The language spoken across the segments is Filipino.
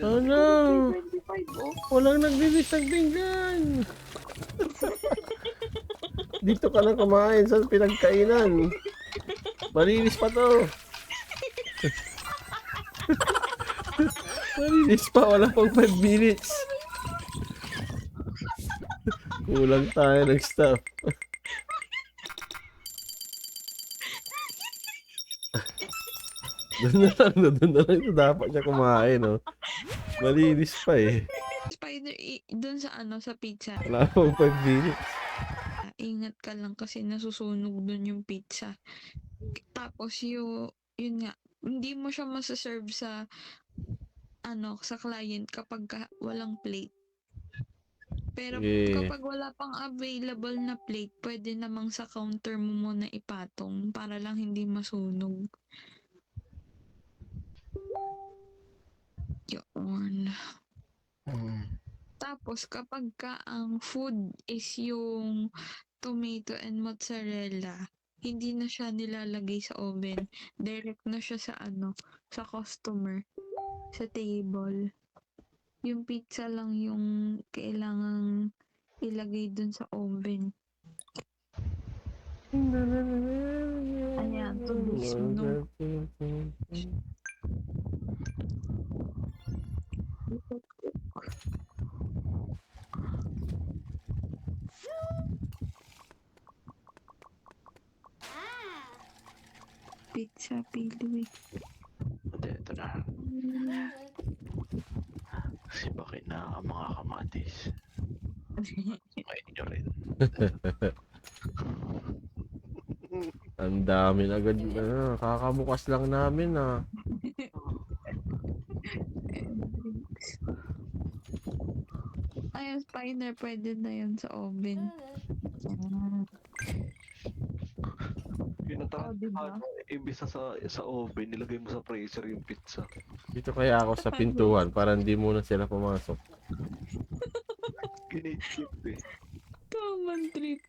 Ano? 325 oh. Walang naglinis ng pinggan. Dito ka na kumain sa pinagkainan. Malinis pa to. Malinis pa, wala pang 5 minutes. Kulang tayo ng staff. Doon na lang ito dapat siya kumain, no? Malinis pa eh. Spider, dun sa ano, sa pizza. Wala pang 5 minutes. Ingat ka lang kasi nasusunog dun yung pizza. Tapos yun nga, hindi mo siya masaserve sa ano, sa client kapag walang plate. Pero Sige. kapag wala pang available na plate, pwede namang sa counter mo muna ipatong para lang hindi masunog. Yun. Tapos kapag ang food is yung tomato and mozzarella, hindi na siya nilalagay sa oven. Direct na siya sa ano, sa customer, sa table. Yung pizza lang yung kailangang ilagay dun sa oven. Ayan, tulis mo no. Pizza Piliwi. Ito na. Sipakin na ang mga kamatis. Kain nyo rin. Ang dami na agad. Kakabukas lang namin ah. Ayun, Spiner, pwede na yun sa oven. Pinata, Oh, diba? imbis na sa oven, nilagay mo sa freezer yung pizza. Dito kaya ako sa pintuan para hindi muna sila pumasok. Kinitip eh. Common trip.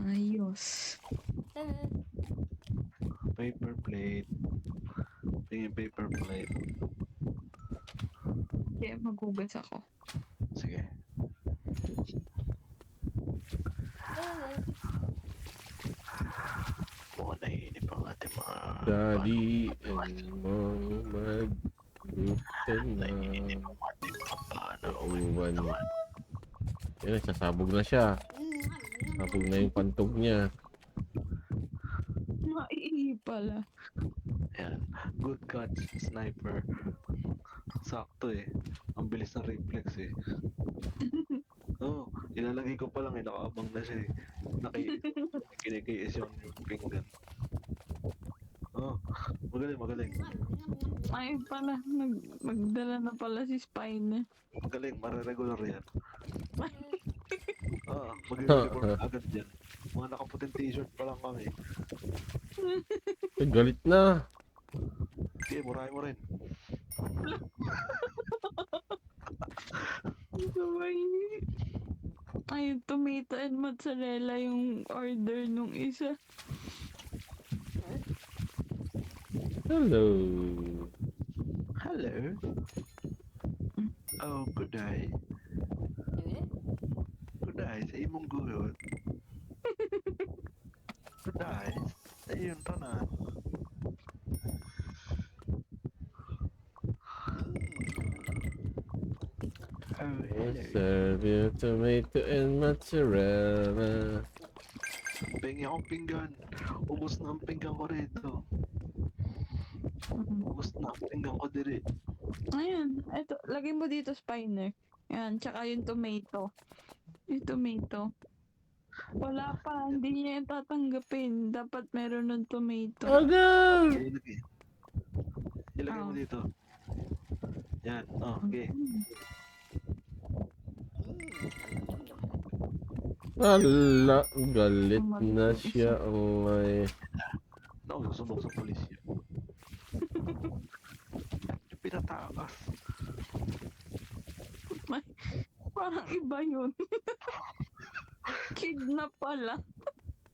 Ayos. Paper plate. Tingin paper plate. Kaya maghugas ako. Sige. Mukhang nahihinip ang ating mga... Daddy and mom magluto na. Nahihinip ang ating mga Uwan. Yan, sasabog na siya. Sabog na yung pantog niya. Maiihi pala. Ayan. Good catch, sniper. Sakto eh. Ang bilis ng reflex eh. Oo, ilalagay ko pa lang eh. Nakaabang na siya eh. Kinikiis yung finger. Oo, magaling, magaling. Ay pala, magdala na pala si Spiner. Magaling, mariregular yan. Mag-report agad yan. Mga nakaputing t-shirt pa lang kami. Ay, galit na. Sige, murahin mo rin. Sabay. Ay, tomato and mozzarella yung order nung isa. Hello. Hello. Oh, good day. Good day sa imong guyod. Good day sa iyong tanan. Oh, hello. Serve your tomato and mozzarella. Pengi akong pinggan. Ubus na ang pinggan ko rito. Ubus na ang pinggan ko diri. Ayan, eto, lagay mo dito Spiner. Ayan, tsaka yung tomato. Yung tomato. Wala pa, hindi niya yung tatanggapin. Dapat meron ng tomato. Aga! Ilagay. Ilagay mo Oh. dito. Yan. Oh, okay. Ala, galit na siya. Ay. Naku, susumbong sa polis yun. Yung pinatakas. Parang iba yun. Kidnap pala.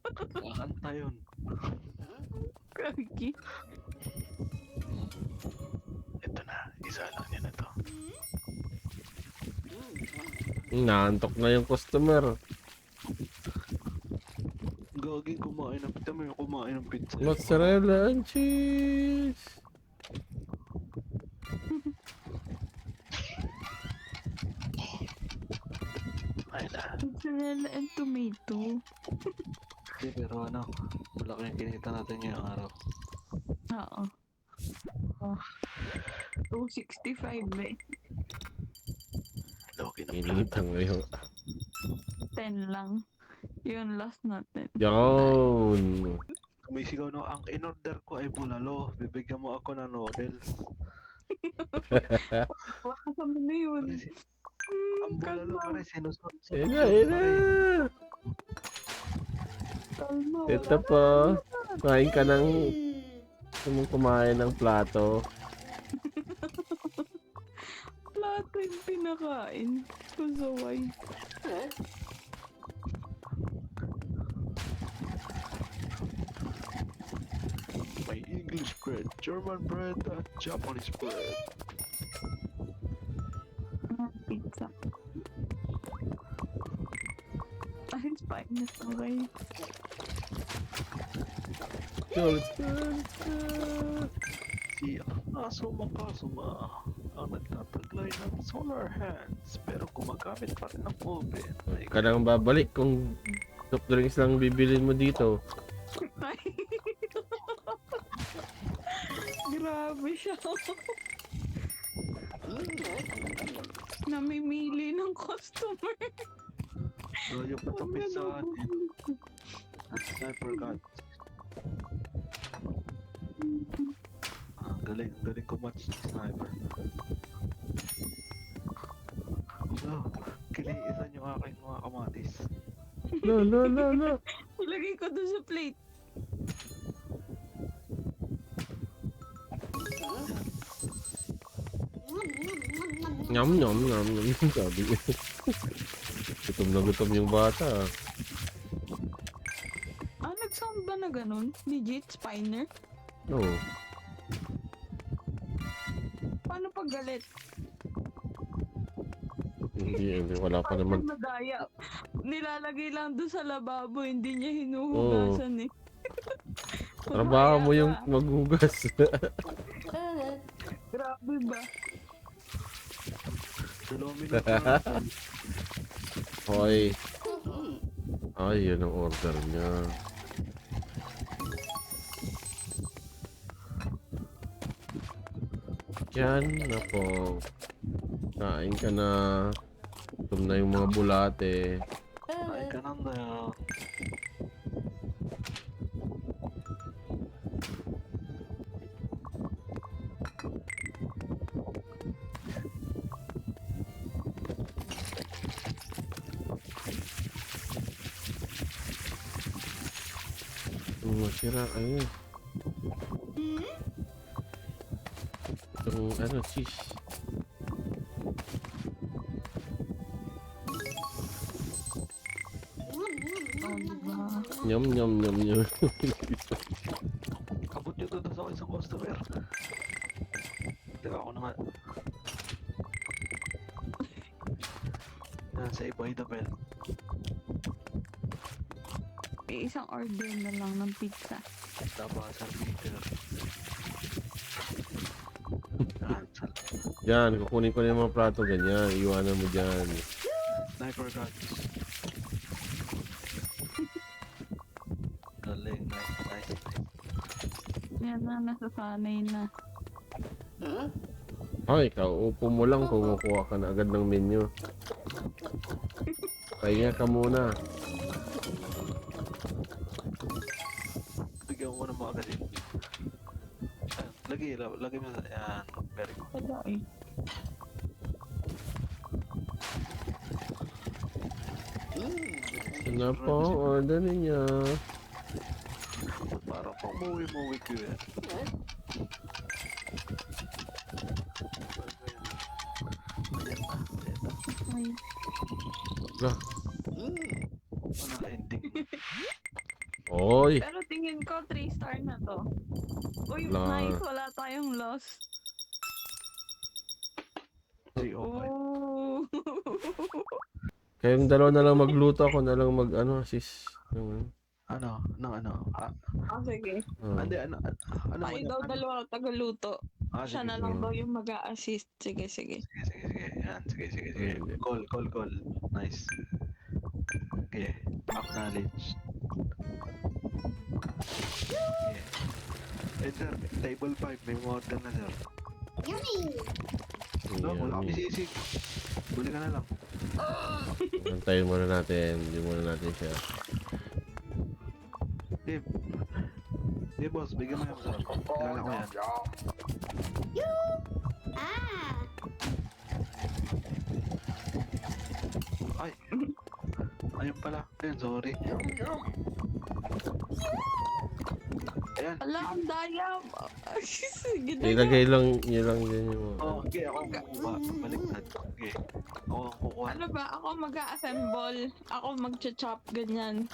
Kakanta yun. Kagi. Naantok na yung customer. Gaging kumain ng pizza. May kumain ng pizza. Mozzarella and cheese. Ay na. Mozzarella and tomato. Hindi, pero ano, malaki yung kinita natin ngayong araw. Oo. Oh. 265 eh. Loki na Initang ngayon. 10 lang. Yun last natin. Yun. Kumisigaw no, ang in-order ko ay bulalo. Bibigyan mo ako ng noodles. Baka sabi na yun. Ang bulalo pa rin sinusot. Ina, ina. Kalma. Ito po. Kumain ka ng... kumain ng plato. Plato yung pinakain. Pasaway. May English bread, German bread, at Japanese bread. Pizza. Ay, Spineless. Okay. Si Asuma Kazuma ang nagtataglay ng solar hands pero gumagamit pa rin ng oven. Ay, Ka nang babalik kung soft drinks lang bibilin mo dito. Ay. Grabe siya. Namimili ng customer. Doyo pa tapos sa atin. At sniper gun. Galing ko match ng sniper. So, kiniisan yung aking mga kamatis. No, no, no, no. Ilagay ko doon sa plate. Nyam, nyam, nyam, nyam. Sabi niya. Gutom na gutom yung bata. Ah, nag-sound ba na ganun? Legit? Spiner? No. Paano pag galit? Hindi, wala pa Paano naman. pag madaya? Nilalagay lang doon sa lababo, hindi niya hinuhugasan eh. Trabaho mo yung Madaya ka. maghugas. Grabe ba? 2 minuto na. Hoy. Ay, yun ang order niya. Yan na po. Kain ka na. Gutom na yung mga bulate. Ay, ganun na yun. Masira, ayun. Itong ano, cheese. Oh, diba? Nyam, nyam, nyam, nyam. Kabot nyo doon sa isang customer. Teka ako na nga. Yan, say by the bell. May isang order na lang ng pizza. Tabasan Peter. Yan, Yan, kukunin ko na yung mga plato ganyan. Iwanan mo dyan. sniper guns. Galing, nice. Yan na, nasasanay na. Ay, kauupo mo lang kung kukuha ka na agad ng menu. Pahinga ka muna. Bigyan mo ng mga galing. Lagay mo sa, yan, very good. Wala eh. Ano po ang order niya? Parang pang muwi-muwi ko yan. Ayan na, Ay, Ah, wala ending. oy! pero tingin ko 3 star na to. Uy, Wala. nice. Wala tayong loss. Ay, oh my. Oh. Kayong dalawa na lang magluto, ako na lang assist. Ano? Ng ano? Sige. Hindi, ano mo Tayo na? daw Ano? dalawa tagaluto. Siya Sige, na sige. lang daw yung mag-a-assist. Sige. Sige. Yan, sige. Call. Nice. Okay. Acknowledge. Okay. Sir, table 5, may order na sir. No, wala kami sisig. Buli ka na lang. Antayin muna natin. Hindi muna natin siya. Boss, bigyan mo yan sir. Kilala ko yan. Ay! Ayun pala. Ayun, sorry. Ayan. Ala, ang daya. Sige na. Ilagay lang, yun lang din yung... Okay, ako ang kukuha. Baliktad. Okay. Ako ang kukuha. Ano ba? Ako mag-a-assemble. Ako mag-chop, ganyan.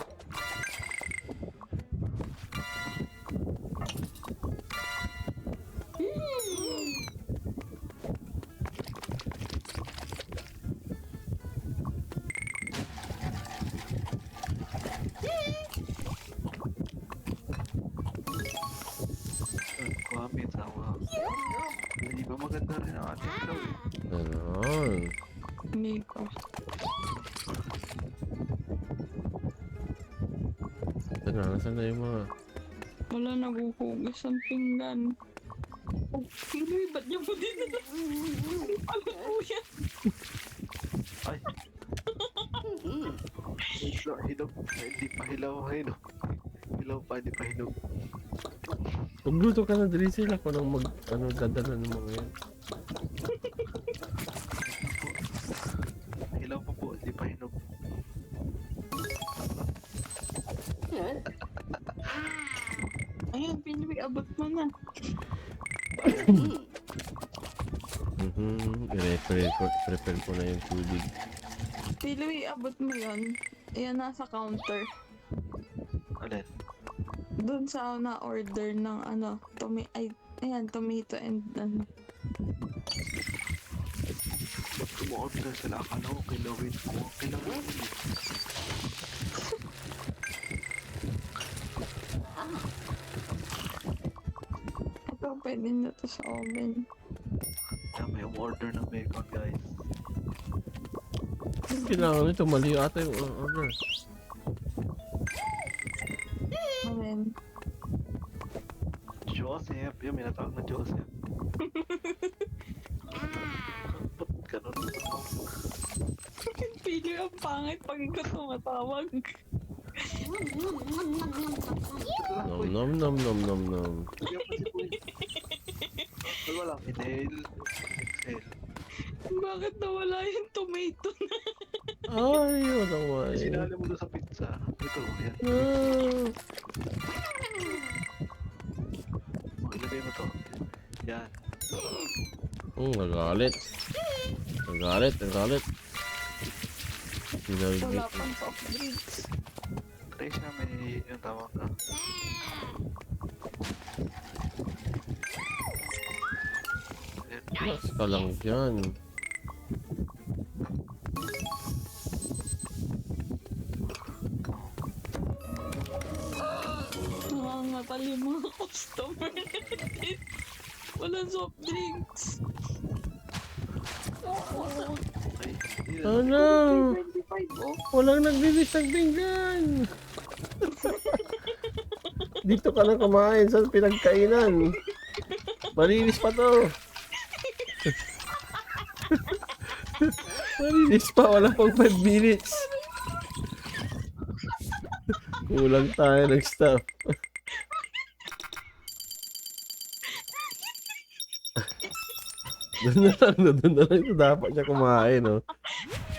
Comments ako. Hindi ba maganda rin ang ating show eh? Ganon. Hindi ko. Ito na, nasan na yung mga... Wala, naguhugas ang pinggan. Oh, Pinoy, ba't niyo po din na? Ano po yan? Ay! Hinog. Hindi pa hilaw. Hilaw pa, hindi pa hinog. Magluto ka na, Drizzle. Ako nang dadala ng mga yan. Hilaw pa po, hindi pa hinog. Ayun, Pinoy, abot mo na. Prepare ko na yung tubig. Pinoy, abot mo yun. Ayan, nasa counter. Alin? Doon sa na-order ng tomato and Ba't kumo-order sila? Akala ko kilawin ko. Kilawin ko. Ito, pwede na to sa oven. Kaya may order ng bacon guys. Kailangan nito, mali ata yung order. Amen. Joseph. Yung may natawag na Joseph. Ba't ganun? Pinoy, ang pangit pag ikaw tumatawag. Nom. Kaya pa si Boy. Wala. Inhale. Exhale. Bakit nawala yung tomato na? Ay, wala ko eh. Sinali mo doon sa pizza. Ito, yan. Ilagay mo to. Yan. Nagalit. Wala pang soft drinks. Trace na may yung tawag ka. Relax ka lang dyan. Nangangatal yung mga customer natin. Walang soft drinks. Ay, Ano? 25, oh. Walang naglilis ng pinggan. Dito ka na kumain sa pinagkainan. Malinis pa to. Malinis pa, wala pang 5 minutes. Kulang tayo ng staff. Doon na lang ito dapat siya kumain, no?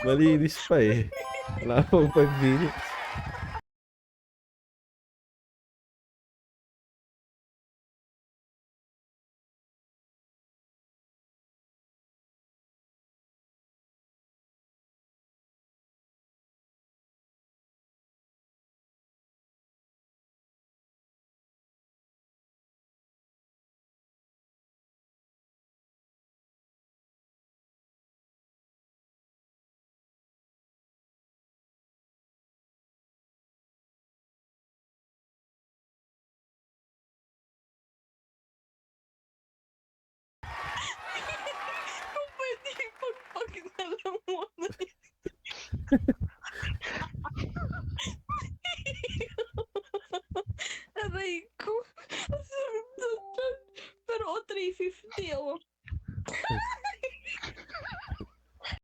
Malinis pa eh. Wala pang 5 minutes. Aray